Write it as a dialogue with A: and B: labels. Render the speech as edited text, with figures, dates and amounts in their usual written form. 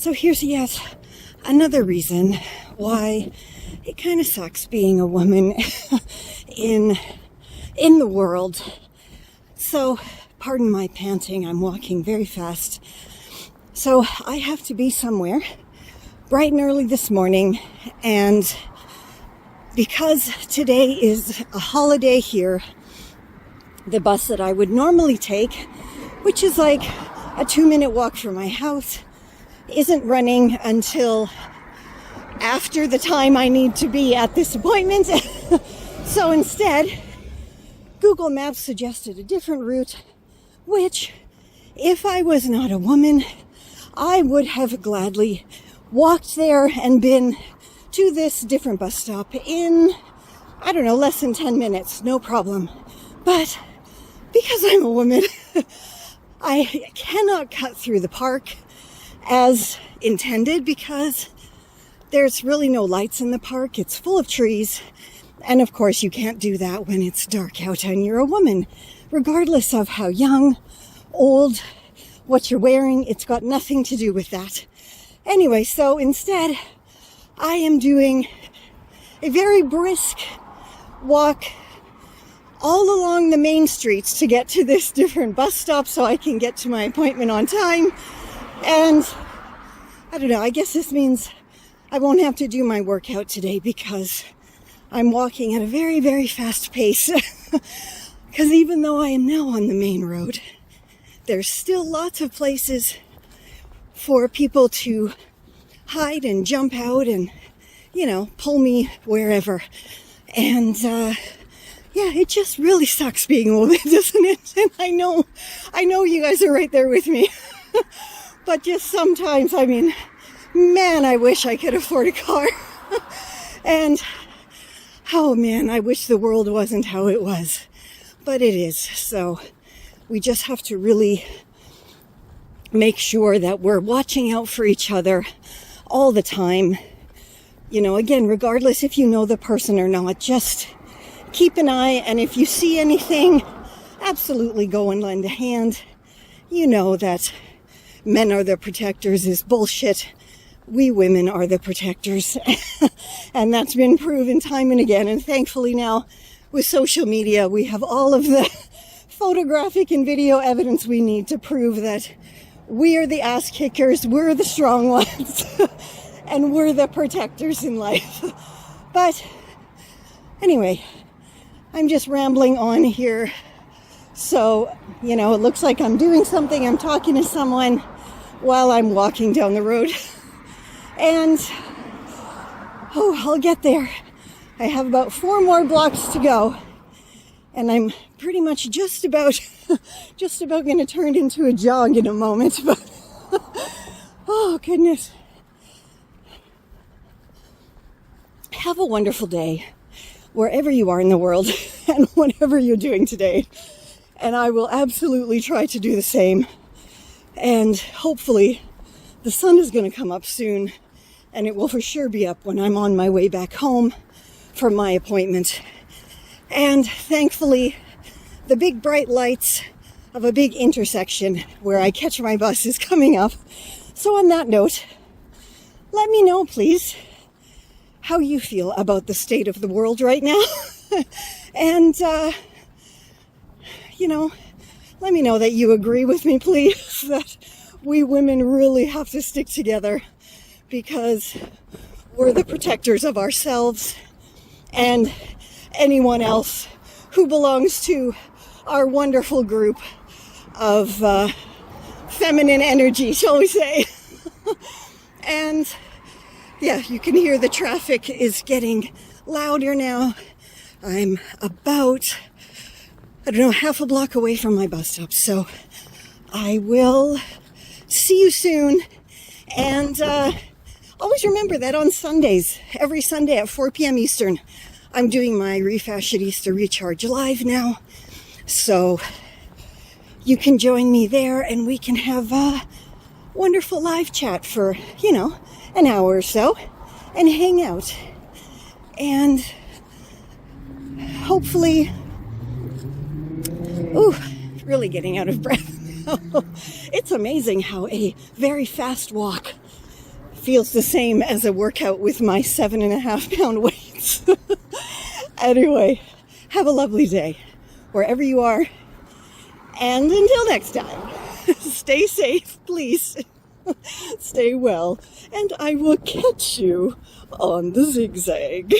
A: So here's yet another reason why it kind of sucks being a woman in the world. So, pardon my panting, I'm walking very fast. So I have to be somewhere bright and early this morning, and because today is a holiday here, the bus that I would normally take, which is like a 2-minute walk from my house, isn't running until after the time I need to be at this appointment. So instead, Google Maps suggested a different route, which, if I was not a woman, I would have gladly walked there and been to this different bus stop in, I don't know, less than 10 minutes, no problem. But because I'm a woman, I cannot cut through the park as intended because there's really no lights in the park. It's full of trees. And of course, you can't do that when it's dark out and you're a woman. Regardless of how young, old, what you're wearing, it's got nothing to do with that. Anyway, so instead, I am doing a very brisk walk all along the main streets to get to this different bus stop so I can get to my appointment on time. And I don't know, I guess this means I won't have to do my workout today because I'm walking at a very, very fast pace. Because even though I am now on the main road, there's still lots of places for people to hide and jump out and, you know, pull me wherever. And, yeah, it just really sucks being a woman, doesn't it? And I know you guys are right there with me. But just sometimes, I mean, man, I wish I could afford a car. And, oh man, I wish the world wasn't how it was. But it is. So we just have to really make sure that we're watching out for each other all the time. You know, again, regardless if you know the person or not, just keep an eye. And if you see anything, absolutely go and lend a hand. You know that men are the protectors is bullshit. We women are the protectors. And that's been proven time and again. And thankfully now with social media, we have all of the photographic and video evidence we need to prove that we are the ass kickers, we're the strong ones, and we're the protectors in life. But anyway, I'm just rambling on here. So, you know, it looks like I'm doing something. I'm talking to someone while I'm walking down the road. And, oh, I'll get there. I have about 4 more blocks to go. And I'm pretty much just about going to turn into a jog in a moment. But, oh, goodness. Have a wonderful day wherever you are in the world and whatever you're doing today. And I will absolutely try to do the same. And hopefully the sun is going to come up soon, and it will for sure be up when I'm on my way back home from my appointment. And thankfully, the big bright lights of a big intersection where I catch my bus is coming up. So on that note, let me know, please, how you feel about the state of the world right now. And, you know, let me know that you agree with me, please, that we women really have to stick together because we're the protectors of ourselves and anyone else who belongs to our wonderful group of feminine energy, shall we say. And yeah, you can hear the traffic is getting louder now. I'm about, I don't know, half a block away from my bus stop. So I will see you soon. And always remember that on Sundays, every Sunday at 4 p.m. Eastern, I'm doing my Refashionista Recharge live now. So you can join me there and we can have a wonderful live chat for, you know, an hour or so and hang out. And hopefully, ooh, really getting out of breath now. It's amazing how a very fast walk feels the same as a workout with my 7.5 pound weights. Anyway, have a lovely day wherever you are. And until next time, stay safe, please. Stay well. And I will catch you on the zigzag.